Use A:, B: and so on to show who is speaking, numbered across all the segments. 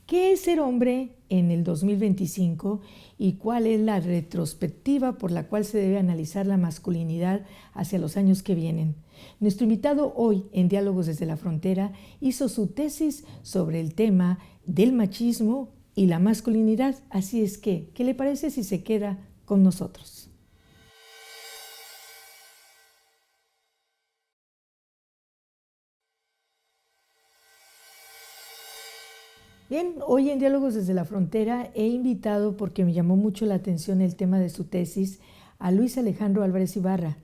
A: ¿Qué es ser hombre en el 2025 y cuál es la retrospectiva por la cual se debe analizar la masculinidad hacia los años que vienen? Nuestro invitado hoy en Diálogos desde la Frontera hizo su tesis sobre el tema del machismo y la masculinidad, así es que, ¿qué le parece si se queda con nosotros? Bien, hoy en Diálogos desde la Frontera he invitado, porque me llamó mucho la atención el tema de su tesis, a Luis Alejandro Álvarez Ibarra.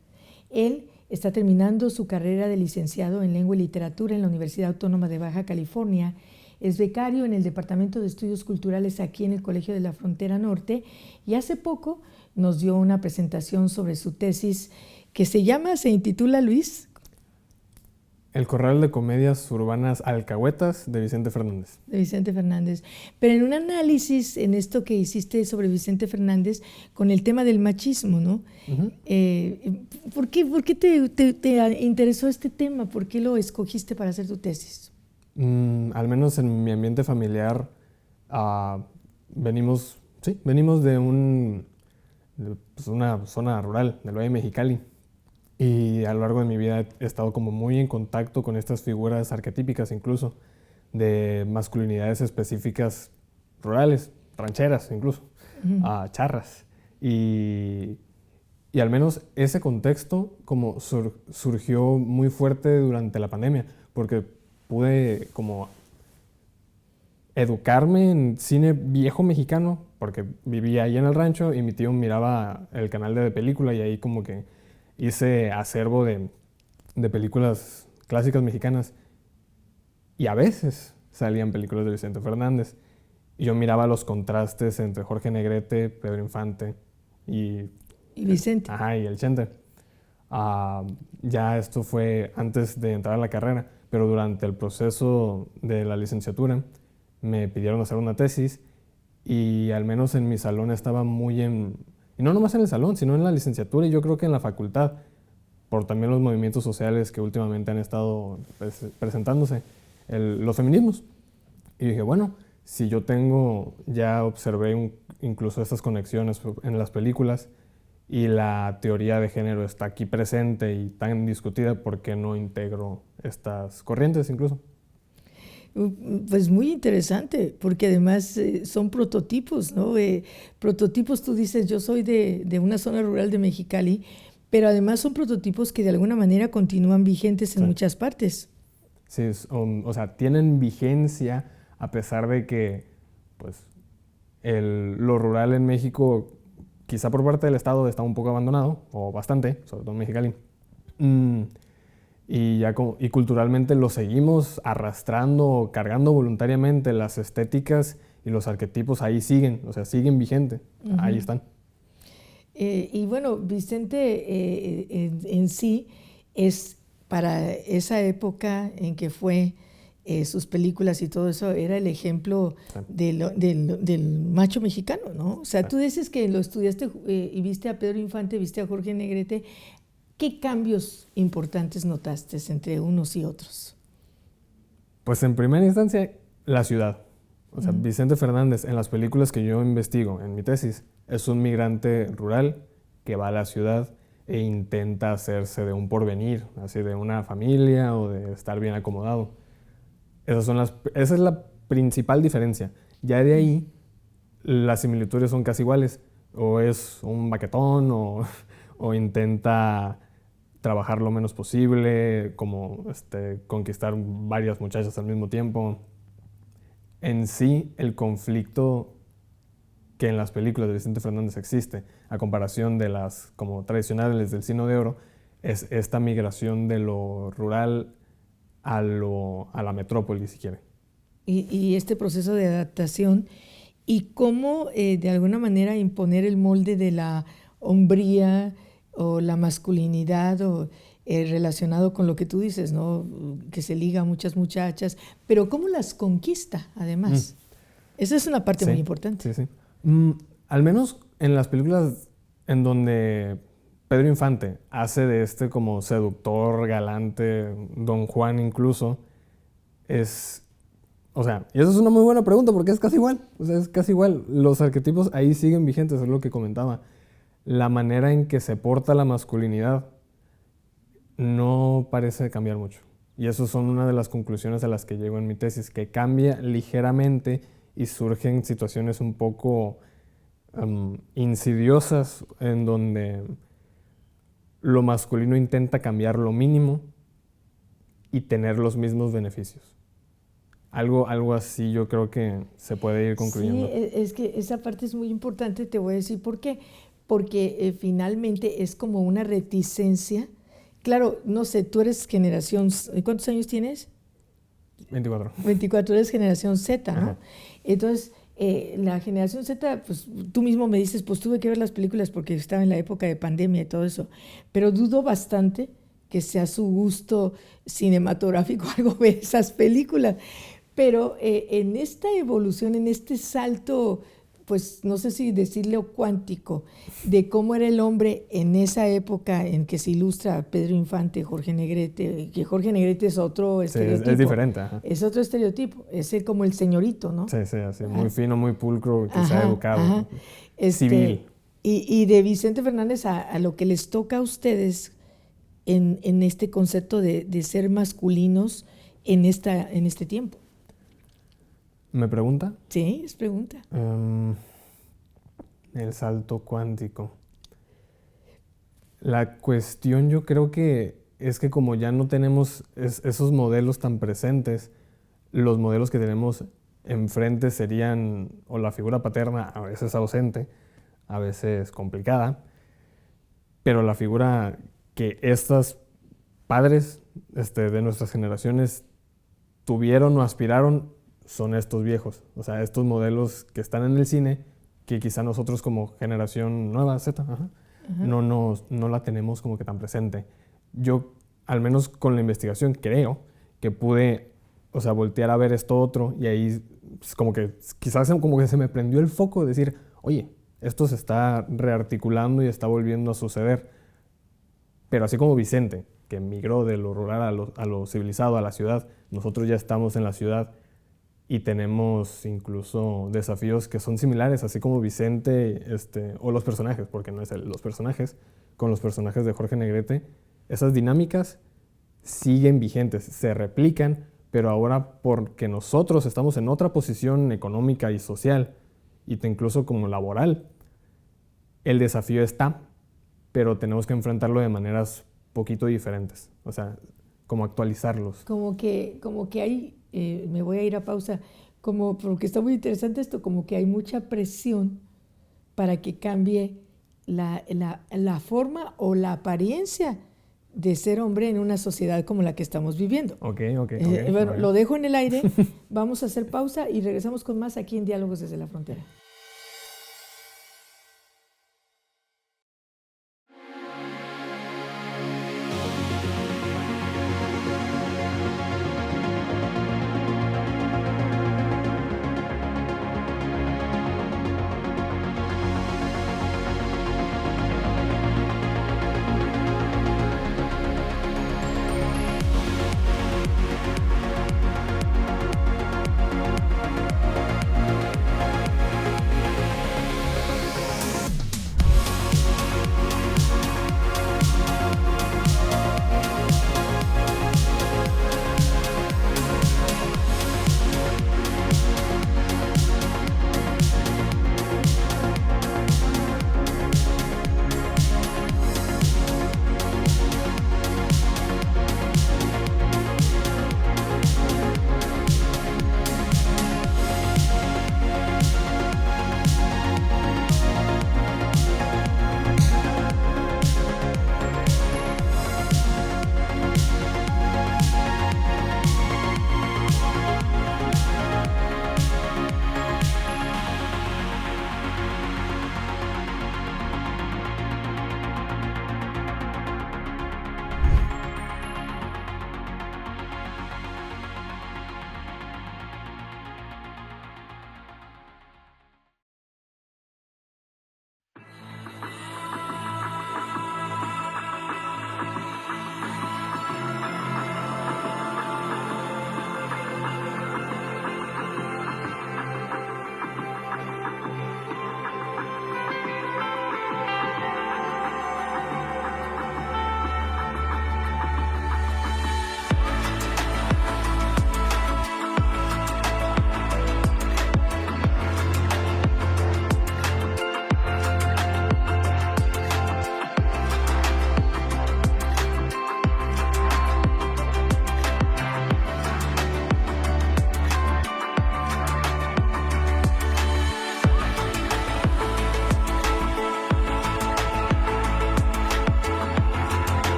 A: Él está terminando su carrera de licenciado en Lengua y Literatura en la Universidad Autónoma de Baja California, es becario en el Departamento de Estudios Culturales aquí en el Colegio de la Frontera Norte y hace poco nos dio una presentación sobre su tesis que se intitula, Luis,
B: El Corral de Comedias Urbanas Alcahuetas de Vicente Fernández.
A: De Vicente Fernández. Pero en un análisis, en esto que hiciste sobre Vicente Fernández, con el tema del machismo, ¿no?
B: Uh-huh.
A: ¿Por qué te interesó este tema? ¿Por qué lo escogiste para hacer tu tesis?
B: Al menos en mi ambiente familiar, venimos de una zona rural del Valle de Mexicali. Y a lo largo de mi vida he estado como muy en contacto con estas figuras arquetípicas incluso, de masculinidades específicas rurales, rancheras incluso, charras. Y al menos ese contexto como surgió muy fuerte durante la pandemia, porque pude como educarme en cine viejo mexicano, porque vivía ahí en el rancho y mi tío miraba el canal de película y ahí como que hice acervo de películas clásicas mexicanas y a veces salían películas de Vicente Fernández y yo miraba los contrastes entre Jorge Negrete, Pedro Infante y
A: Vicente.
B: Y el Chente. Ya esto fue antes de entrar a la carrera, pero durante el proceso de la licenciatura me pidieron hacer una tesis y al menos en mi salón estaba muy y no nomás en el salón, sino en la licenciatura y yo creo que en la facultad, por también los movimientos sociales que últimamente han estado presentándose, los feminismos. Y dije, bueno, si yo ya observé incluso estas conexiones en las películas y la teoría de género está aquí presente y tan discutida, ¿por qué no integro estas corrientes incluso?
A: Pues muy interesante, porque además son prototipos, ¿no? Prototipos, tú dices, yo soy de una zona rural de Mexicali, pero además son prototipos que de alguna manera continúan vigentes en muchas partes.
B: Sí, o sea, tienen vigencia a pesar de que pues, lo rural en México, quizá por parte del Estado, está un poco abandonado, o bastante, sobre todo en Mexicali. Y culturalmente lo seguimos arrastrando, cargando voluntariamente. Las estéticas y los arquetipos ahí siguen, o sea, siguen vigentes, ahí están.
A: Y bueno, Vicente en sí es para esa época en que fue sus películas y todo eso, era el ejemplo del macho mexicano, ¿no? O sea, tú dices que lo estudiaste y viste a Pedro Infante, viste a Jorge Negrete. ¿Qué cambios importantes notaste entre unos y otros?
B: Pues en primera instancia, la ciudad. O sea, Vicente Fernández, en las películas que yo investigo en mi tesis, es un migrante rural que va a la ciudad e intenta hacerse de un porvenir, así de una familia o de estar bien acomodado. Esa es la principal diferencia. Ya de ahí, las similitudes son casi iguales. O es un baquetón o intenta trabajar lo menos posible, como conquistar varias muchachas al mismo tiempo. En sí, el conflicto que en las películas de Vicente Fernández existe, a comparación de las como tradicionales del Cine de Oro, es esta migración de lo rural a la metrópoli, si quiere.
A: Y este proceso de adaptación y cómo de alguna manera imponer el molde de la hombría o la masculinidad o relacionado con lo que tú dices, ¿no? Que se liga a muchas muchachas, pero cómo las conquista además. Esa es una parte muy importante.
B: Sí. Al menos en las películas en donde Pedro Infante hace de como seductor, galante, Don Juan incluso, O sea, y eso es una muy buena pregunta porque es casi igual. O sea, es casi igual. Los arquetipos ahí siguen vigentes, es lo que comentaba. La manera en que se porta la masculinidad no parece cambiar mucho. Y eso son una de las conclusiones a las que llego en mi tesis, que cambia ligeramente y surgen situaciones un poco insidiosas en donde lo masculino intenta cambiar lo mínimo y tener los mismos beneficios. Algo así yo creo que se puede ir concluyendo.
A: Sí, es que esa parte es muy importante, te voy a decir por qué. Porque finalmente es como una reticencia. Claro, no sé, tú eres generación, ¿cuántos años tienes?
B: 24.
A: 24, eres generación Z, ¿no?
B: Ajá.
A: Entonces, la generación Z, pues tú mismo me dices, pues tuve que ver las películas porque estaba en la época de pandemia y todo eso, pero dudo bastante que sea su gusto cinematográfico algo ver esas películas. Pero en esta evolución, en este salto, pues no sé si decirlo cuántico, de cómo era el hombre en esa época en que se ilustra Pedro Infante, Jorge Negrete, que Jorge Negrete es otro
B: Sí,
A: estereotipo.
B: es diferente. Ajá.
A: Es otro estereotipo, es como el señorito, ¿no?
B: Sí, sí, así,
A: Ajá.
B: muy fino, muy pulcro, que sea
A: Ajá,
B: educado,
A: ajá.
B: civil.
A: Y de Vicente Fernández a lo que les toca a ustedes en este concepto de ser masculinos en este tiempo.
B: ¿Me pregunta?
A: Sí, es pregunta.
B: El salto cuántico. La cuestión yo creo que es que como ya no tenemos esos modelos tan presentes, los modelos que tenemos enfrente serían o la figura paterna a veces ausente, a veces complicada, pero la figura que estos padres de nuestras generaciones tuvieron o aspiraron son estos viejos, o sea, estos modelos que están en el cine, que quizá nosotros como generación nueva, Z, ajá, no la tenemos como que tan presente. Yo, al menos con la investigación, creo que pude, o sea, voltear a ver esto otro y ahí pues, como que quizás como que se me prendió el foco de decir, oye, esto se está rearticulando y está volviendo a suceder. Pero así como Vicente, que migró de lo rural a lo civilizado, a la ciudad, nosotros ya estamos en la ciudad y tenemos incluso desafíos que son similares, así como Vicente o los personajes, porque no es él, los personajes, con los personajes de Jorge Negrete, esas dinámicas siguen vigentes, se replican, pero ahora porque nosotros estamos en otra posición económica y social, y incluso como laboral, el desafío está, pero tenemos que enfrentarlo de maneras poquito diferentes, o sea, como actualizarlos.
A: Como que hay, me voy a ir a pausa, porque está muy interesante esto, como que hay mucha presión para que cambie la forma o la apariencia de ser hombre en una sociedad como la que estamos viviendo.
B: Ok.
A: Bueno, lo dejo en el aire, vamos a hacer pausa y regresamos con más aquí en Diálogos desde la Frontera.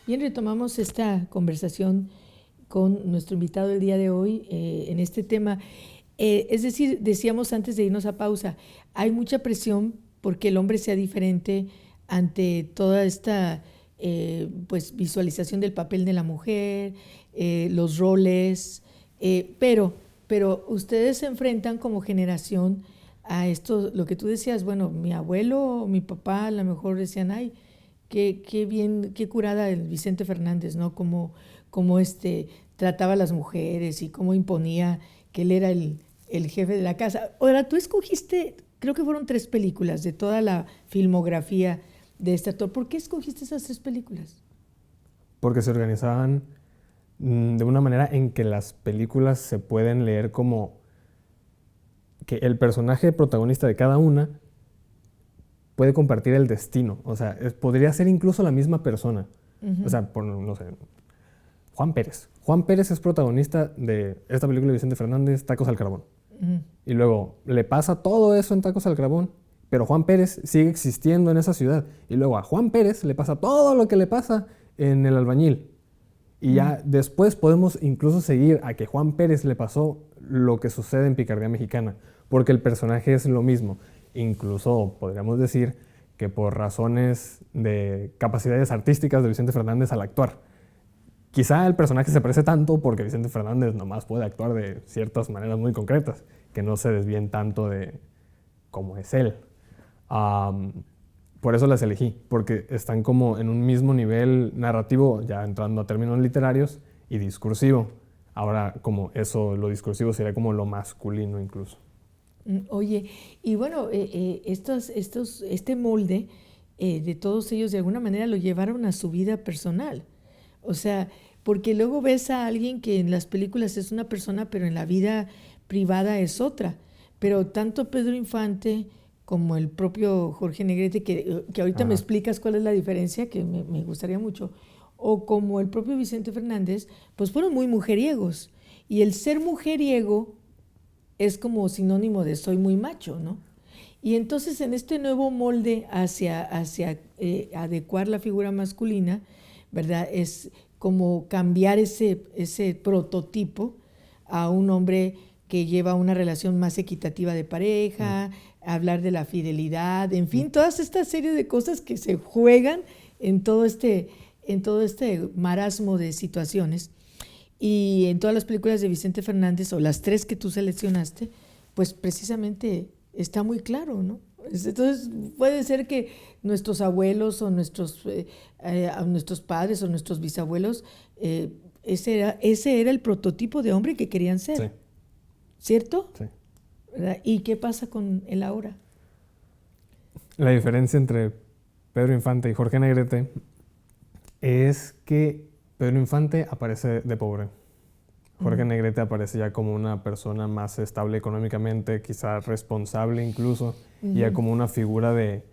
A: Bien, retomamos esta conversación con nuestro invitado el día de hoy en este tema. Es decir, decíamos antes de irnos a pausa, hay mucha presión porque el hombre sea diferente ante toda esta pues, visualización del papel de la mujer, los roles, pero ustedes se enfrentan como generación a esto, lo que tú decías, bueno, mi abuelo o mi papá a lo mejor decían, ay, qué bien, qué curada el Vicente Fernández, ¿no? Cómo trataba a las mujeres y cómo imponía que él era el jefe de la casa. Ahora, tú escogiste, creo que fueron 3 películas de toda la filmografía de este actor. ¿Por qué escogiste esas 3 películas?
B: Porque se organizaban de una manera en que las películas se pueden leer como que el personaje protagonista de cada una puede compartir el destino. O sea, podría ser incluso la misma persona. O sea, no sé, Juan Pérez. Juan Pérez es protagonista de esta película de Vicente Fernández, Tacos al Carbón. Y luego le pasa todo eso en Tacos al Carbón, pero Juan Pérez sigue existiendo en esa ciudad. Y luego a Juan Pérez le pasa todo lo que le pasa en El Albañil. Y ya después podemos incluso seguir a que Juan Pérez le pasó lo que sucede en Picardía Mexicana, porque el personaje es lo mismo. Incluso podríamos decir que por razones de capacidades artísticas de Vicente Fernández al actuar. Quizá el personaje se parece tanto porque Vicente Fernández nomás puede actuar de ciertas maneras muy concretas, que no se desvíen tanto de cómo es él. Por eso las elegí, porque están como en un mismo nivel narrativo, ya entrando a términos literarios, y discursivo. Ahora, como eso, lo discursivo sería como lo masculino incluso.
A: Oye, y bueno, este molde de todos ellos de alguna manera lo llevaron a su vida personal. O sea, porque luego ves a alguien que en las películas es una persona, pero en la vida privada es otra. Pero tanto Pedro Infante como el propio Jorge Negrete, que ahorita me explicas cuál es la diferencia, que me gustaría mucho, o como el propio Vicente Fernández, pues fueron muy mujeriegos. Y el ser mujeriego es como sinónimo de soy muy macho, ¿no? Y entonces en este nuevo molde hacia adecuar la figura masculina, ¿verdad? Es como cambiar ese prototipo a un hombre que lleva una relación más equitativa de pareja, hablar de la fidelidad, en fin, todas esta serie de cosas que se juegan en todo este marasmo de situaciones. Y en todas las películas de Vicente Fernández, o las 3 que tú seleccionaste, pues precisamente está muy claro, ¿no? Entonces puede ser que nuestros abuelos o nuestros padres o nuestros bisabuelos, ese era el prototipo de hombre que querían ser,
B: Sí.
A: ¿cierto?
B: Sí.
A: ¿Verdad? ¿Y qué pasa con el ahora?
B: La diferencia entre Pedro Infante y Jorge Negrete es que Pedro Infante aparece de pobre. Jorge Negrete aparece ya como una persona más estable económicamente, quizás responsable incluso, y ya como una figura de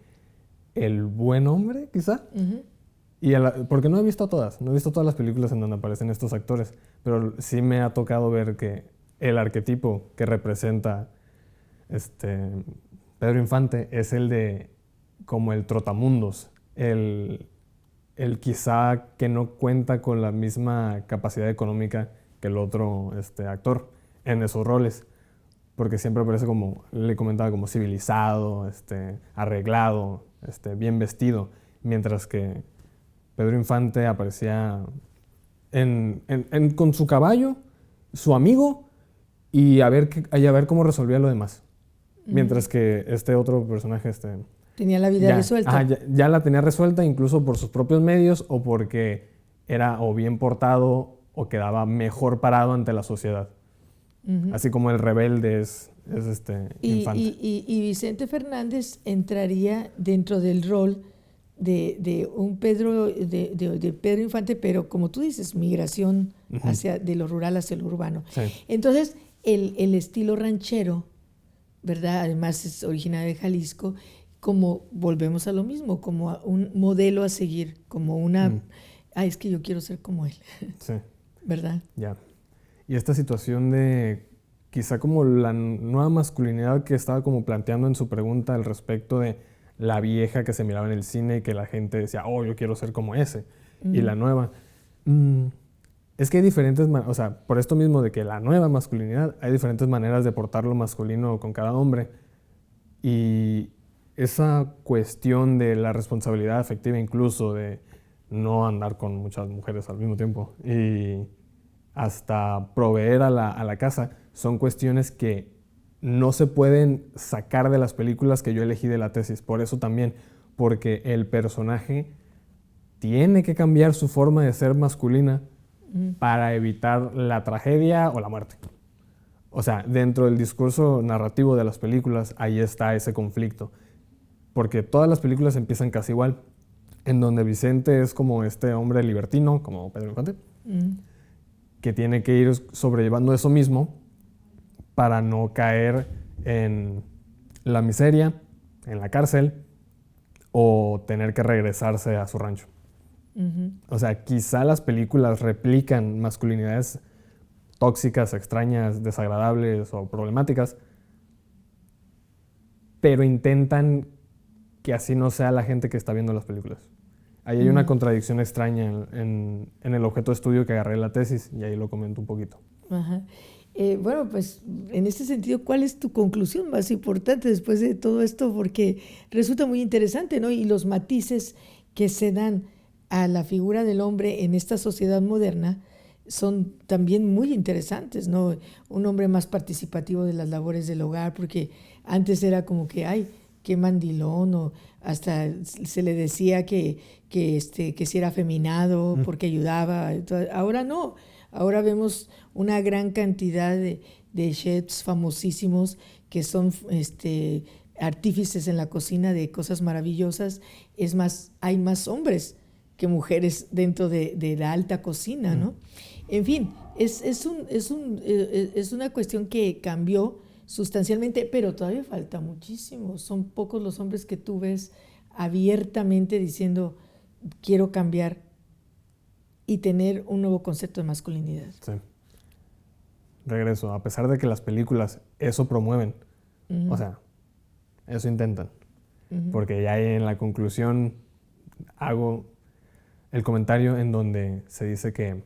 B: el buen hombre, quizá. Y porque no he visto todas las películas en donde aparecen estos actores, pero sí me ha tocado ver que el arquetipo que representa Pedro Infante es el de como el trotamundos, el quizá que no cuenta con la misma capacidad económica que el otro actor en esos roles, porque siempre aparece como, le comentaba, como civilizado, arreglado, bien vestido, mientras que Pedro Infante aparecía con su caballo, su amigo, y a ver cómo resolvía lo demás. Mientras que este otro personaje
A: tenía la vida resuelta.
B: Ya la tenía resuelta incluso por sus propios medios o porque era o bien portado o quedaba mejor parado ante la sociedad. Así como el rebelde es Infante.
A: Y Vicente Fernández entraría dentro del rol de un Pedro, de Pedro Infante, pero como tú dices, migración de lo rural hacia lo urbano.
B: Sí.
A: Entonces, el estilo ranchero, ¿verdad? Además es originario de Jalisco, como volvemos a lo mismo, como un modelo a seguir, como una... es que yo quiero ser como él.
B: Sí.
A: ¿Verdad?
B: Ya. Y esta situación de quizá como la nueva masculinidad que estaba como planteando en su pregunta al respecto de la vieja que se miraba en el cine y que la gente decía, oh, yo quiero ser como ese. y la nueva. Es que hay diferentes, o sea, por esto mismo de que la nueva masculinidad, hay diferentes maneras de portar lo masculino con cada hombre. Y esa cuestión de la responsabilidad afectiva, incluso de no andar con muchas mujeres al mismo tiempo y hasta proveer a la casa, son cuestiones que no se pueden sacar de las películas que yo elegí de la tesis. Por eso también, porque el personaje tiene que cambiar su forma de ser masculina para evitar la tragedia o la muerte. O sea, dentro del discurso narrativo de las películas, ahí está ese conflicto. Porque todas las películas empiezan casi igual, en donde Vicente es como este hombre libertino, como Pedro Infante, que tiene que ir sobrellevando eso mismo para no caer en la miseria, en la cárcel, o tener que regresarse a su rancho. O sea, quizá las películas replican masculinidades tóxicas, extrañas, desagradables o problemáticas, pero intentan que así no sea la gente que está viendo las películas. Ahí hay una contradicción extraña en el objeto de estudio que agarré en la tesis, y ahí lo comento un poquito.
A: Ajá. Bueno, pues en este sentido, ¿cuál es tu conclusión más importante después de todo esto? Porque resulta muy interesante, ¿no? Y los matices que se dan a la figura del hombre en esta sociedad moderna son también muy interesantes, ¿no? Un hombre más participativo de las labores del hogar, porque antes era como que, ay, qué mandilón, o hasta se le decía que si era afeminado porque ayudaba. Entonces, ahora no, ahora vemos una gran cantidad de chefs famosísimos que son artífices en la cocina de cosas maravillosas. Es más, hay más hombres que mujeres dentro de la alta cocina, ¿no? En fin, es una cuestión que cambió sustancialmente, pero todavía falta muchísimo. Son pocos los hombres que tú ves abiertamente diciendo, quiero cambiar y tener un nuevo concepto de masculinidad.
B: Sí. Regreso, a pesar de que las películas eso promueven, o sea, eso intentan. Porque ya en la conclusión hago el comentario en donde se dice que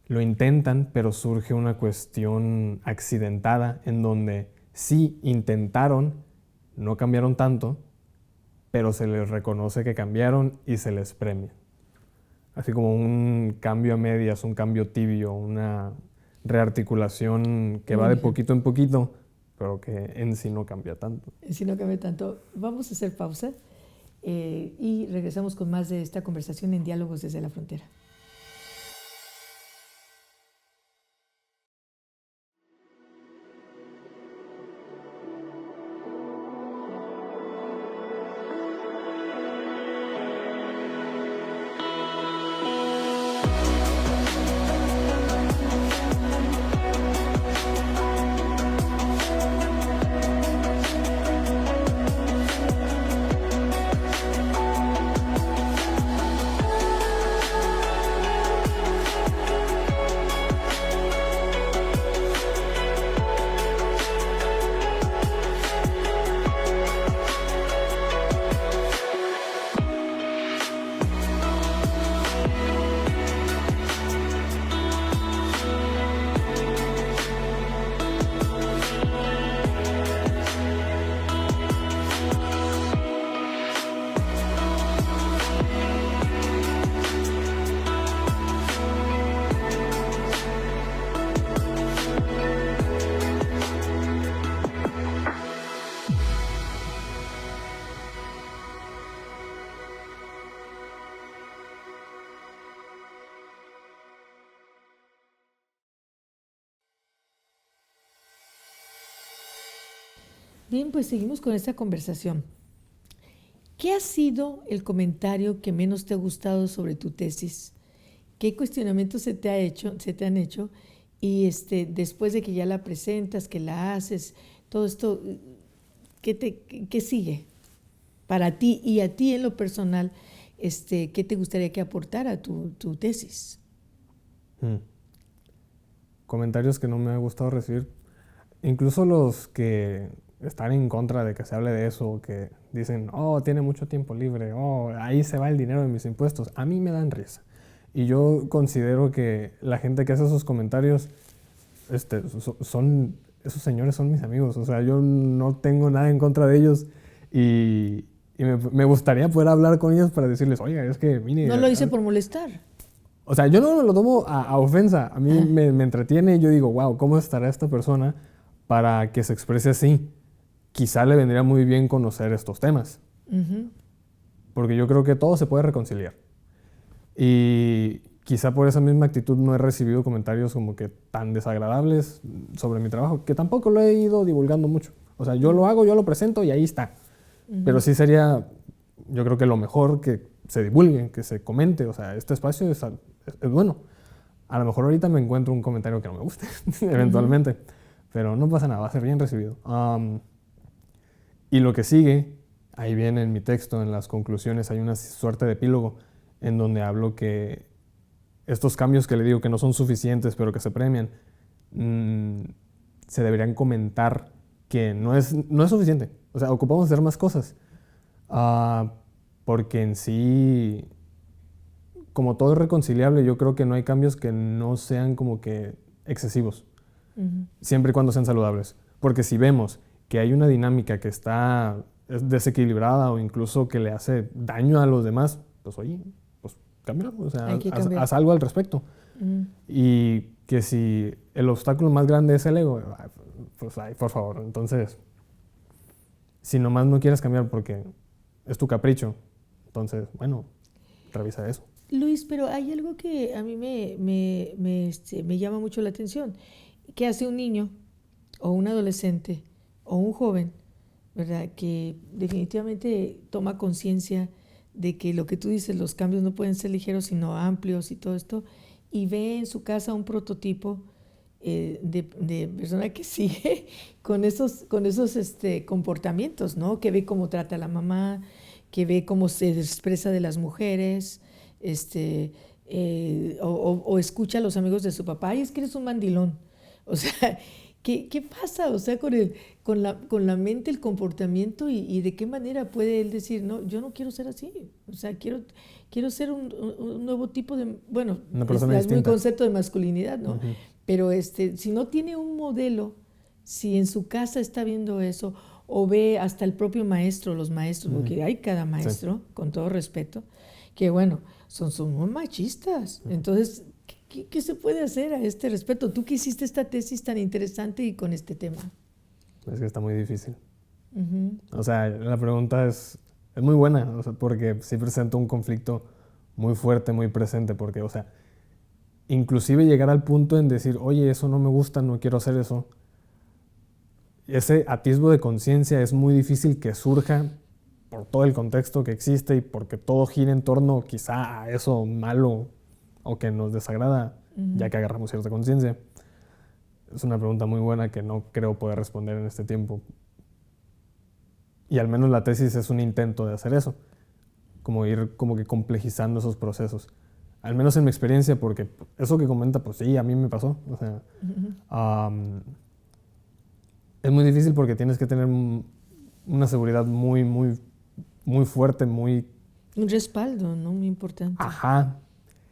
B: lo intentan, pero surge una cuestión accidentada en donde sí intentaron, no cambiaron tanto, pero se les reconoce que cambiaron y se les premia. Así como un cambio a medias, un cambio tibio, una rearticulación que va de poquito en poquito, pero que en sí no cambia tanto.
A: En sí no cambia tanto. Vamos a hacer pausa y regresamos con más de esta conversación en Diálogos desde la Frontera. Bien, pues seguimos con esta conversación. ¿Qué ha sido el comentario que menos te ha gustado sobre tu tesis? ¿Qué cuestionamientos se te han hecho? Y después de que ya la presentas, que la haces, todo esto, ¿qué sigue para ti y a ti en lo personal? ¿Qué te gustaría que aportara tu tesis?
B: Comentarios que no me ha gustado recibir, incluso los que están en contra de que se hable de eso, que dicen, oh, tiene mucho tiempo libre, oh, ahí se va el dinero de mis impuestos, a mí me dan risa. Y yo considero que la gente que hace esos comentarios, esos señores son mis amigos. O sea, yo no tengo nada en contra de ellos y me gustaría poder hablar con ellos para decirles, oiga, es que, mire...
A: No lo hice por molestar.
B: O sea, yo no lo tomo a ofensa. A mí me entretiene y yo digo, wow, ¿cómo estará esta persona para que se exprese así? Quizá le vendría muy bien conocer estos temas.
A: Uh-huh.
B: Porque yo creo que todo se puede reconciliar. Y quizá por esa misma actitud no he recibido comentarios como que tan desagradables sobre mi trabajo, que tampoco lo he ido divulgando mucho. O sea, yo lo hago, yo lo presento y ahí está. Uh-huh. Pero sí sería, yo creo que lo mejor que se divulgue, que se comente. O sea, este espacio es bueno. A lo mejor ahorita me encuentro un comentario que no me guste, eventualmente. Uh-huh. Pero no pasa nada, va a ser bien recibido. Y lo que sigue, ahí viene en mi texto, en las conclusiones, hay una suerte de epílogo en donde hablo que estos cambios que le digo que no son suficientes, pero que se premian, se deberían comentar que no es suficiente. O sea, ocupamos hacer más cosas. Porque en sí, como todo es reconciliable, yo creo que no hay cambios que no sean como que excesivos. Uh-huh. Siempre y cuando sean saludables. Porque si vemos que hay una dinámica que está desequilibrada o incluso que le hace daño a los demás, pues oye, pues cámbialo, o sea, haz algo al respecto. Uh-huh. Y que si el obstáculo más grande es el ego, pues ay, por favor, entonces, si nomás no quieres cambiar porque es tu capricho, entonces, bueno, revisa eso.
A: Luis, pero hay algo que a mí me llama mucho la atención. ¿Qué hace un niño o un adolescente o un joven, ¿verdad? Que definitivamente toma conciencia de que lo que tú dices, los cambios no pueden ser ligeros sino amplios y todo esto, y ve en su casa un prototipo de persona que sigue con esos comportamientos, ¿no? Que ve cómo trata a la mamá, que ve cómo se expresa de las mujeres, o escucha a los amigos de su papá, ay, es que eres un mandilón. O sea, ¿qué pasa? O sea, con la mente, el comportamiento y de qué manera puede él decir, no, yo no quiero ser así. O sea, quiero ser un nuevo tipo de, bueno, es muy concepto de masculinidad, ¿no? Uh-huh. Pero si no tiene un modelo, si en su casa está viendo eso, o ve hasta el propio maestro, los maestros, uh-huh. Porque hay cada maestro, sí. Con todo respeto, que bueno, son muy machistas. Uh-huh. Entonces, ¿qué se puede hacer a este respecto? Tú que hiciste esta tesis tan interesante y con este tema.
B: Es que está muy difícil.
A: Uh-huh.
B: O sea, la pregunta es muy buena, o sea, porque sí presenta un conflicto muy fuerte, muy presente, porque, o sea, inclusive llegar al punto en decir, oye, eso no me gusta, no quiero hacer eso. Ese atisbo de conciencia es muy difícil que surja por todo el contexto que existe y porque todo gira en torno quizá a eso malo o que nos desagrada, uh-huh. Ya que agarramos cierta conciencia. Es una pregunta muy buena que no creo poder responder en este tiempo. Y al menos la tesis es un intento de hacer eso, como ir como que complejizando esos procesos. Al menos en mi experiencia, porque eso que comenta, pues sí, a mí me pasó. O sea, uh-huh. Es muy difícil porque tienes que tener una seguridad muy, muy, muy fuerte, muy...
A: Un respaldo, ¿no? Muy importante.
B: Ajá.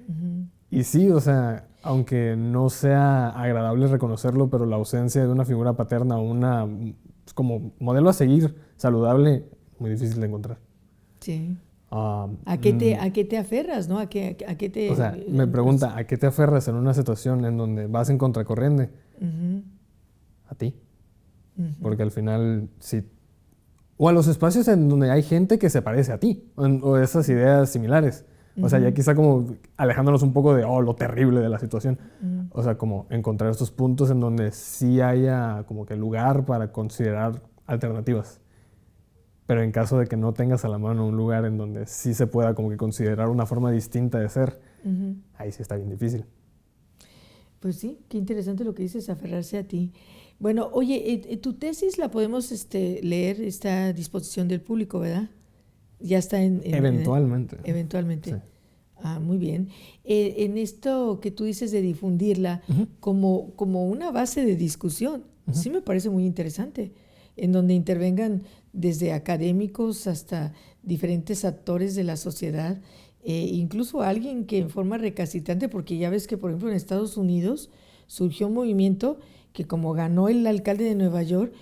A: Uh-huh.
B: Y sí, o sea, aunque no sea agradable reconocerlo, pero la ausencia de una figura paterna o como modelo a seguir saludable, muy difícil de encontrar.
A: Sí. ¿A qué te aferras, no? ¿A qué te...?
B: O sea, me pregunta, ¿a qué te aferras en una situación en donde vas en contracorriente?
A: Uh-huh.
B: A ti.
A: Uh-huh.
B: Porque al final, sí. O a los espacios en donde hay gente que se parece a ti, o esas ideas similares. O sea, ya quizá como alejándonos un poco de, lo terrible de la situación. Uh-huh. O sea, como encontrar estos puntos en donde sí haya como que lugar para considerar alternativas. Pero en caso de que no tengas a la mano un lugar en donde sí se pueda como que considerar una forma distinta de ser, uh-huh. Ahí sí está bien difícil.
A: Pues sí, qué interesante lo que dices, aferrarse a ti. Bueno, oye, tu tesis la podemos leer, está a disposición del público, ¿verdad? Ya está
B: Eventualmente.
A: Eventualmente.
B: Sí.
A: Muy bien. En esto que tú dices de difundirla, uh-huh. como una base de discusión, uh-huh. Sí me parece muy interesante, en donde intervengan desde académicos hasta diferentes actores de la sociedad incluso alguien que en forma recalcitrante, porque ya ves que, por ejemplo, en Estados Unidos surgió un movimiento que, como ganó el alcalde de Nueva York,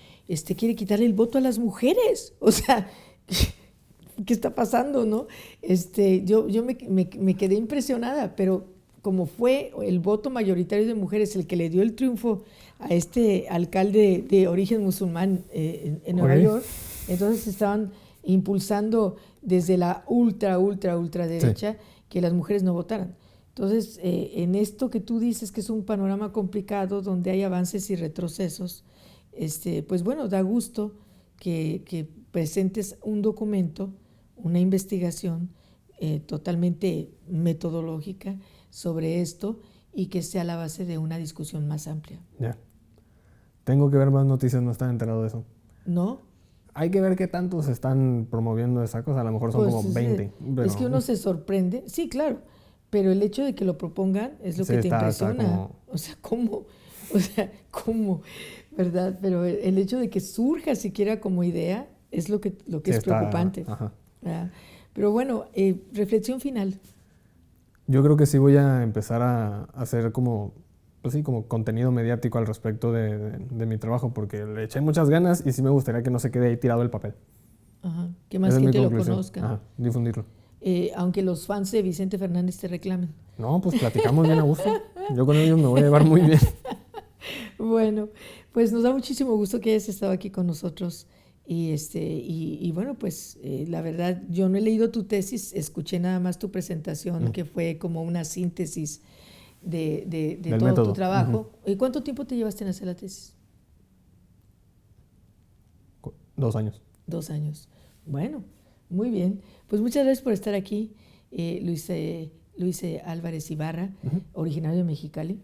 A: quiere quitarle el voto a las mujeres. O sea, ¿qué está pasando, no? Yo me quedé impresionada, pero como fue el voto mayoritario de mujeres el que le dio el triunfo a este alcalde de origen musulmán en Nueva York, entonces estaban impulsando desde la ultra derecha que las mujeres no votaran. Entonces, en esto que tú dices que es un panorama complicado donde hay avances y retrocesos, pues bueno, da gusto que presentes un documento, una investigación totalmente metodológica sobre esto y que sea la base de una discusión más amplia.
B: Ya. Tengo que ver más noticias, no estaba enterado de eso.
A: ¿No?
B: Hay que ver qué tanto se están promoviendo esa cosa, a lo mejor son
A: Pues,
B: como 20. Pero...
A: Es que uno se sorprende, sí, claro, pero el hecho de que lo propongan es lo que te impresiona.
B: Como...
A: O sea, ¿cómo? ¿Verdad? Pero el hecho de que surja siquiera como idea es lo que es preocupante.
B: Ajá.
A: Pero bueno, reflexión final.
B: Yo creo que sí voy a empezar a hacer como, pues sí, como contenido mediático al respecto de mi trabajo, porque le eché muchas ganas y sí me gustaría que no se quede ahí tirado el papel.
A: Ajá. Que más gente lo conozca.
B: Ajá, difundirlo.
A: Aunque los fans de Vicente Fernández te reclamen.
B: No, pues platicamos bien a gusto. Yo con ellos me voy a llevar muy bien.
A: Bueno, pues nos da muchísimo gusto que hayas estado aquí con nosotros. Y bueno, pues la verdad, yo no he leído tu tesis, escuché nada más tu presentación, que fue como una síntesis de todo método. Tu trabajo. ¿Y cuánto tiempo te llevaste en hacer la tesis?
B: 2 años.
A: 2 años. Bueno, muy bien. Pues muchas gracias por estar aquí, Luis Álvarez Ibarra, originario de Mexicali.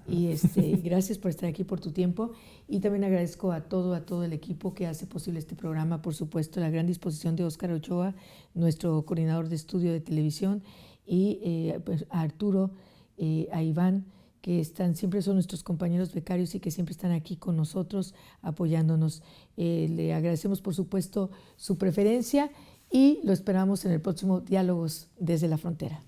A: Y gracias por estar aquí, por tu tiempo, y también agradezco a todo el equipo que hace posible este programa, por supuesto, la gran disposición de Óscar Ochoa, nuestro coordinador de estudio de televisión, y pues a Arturo, a Iván, que siempre son nuestros compañeros becarios y que siempre están aquí con nosotros apoyándonos. Le agradecemos, por supuesto, su preferencia y lo esperamos en el próximo Diálogos desde la Frontera.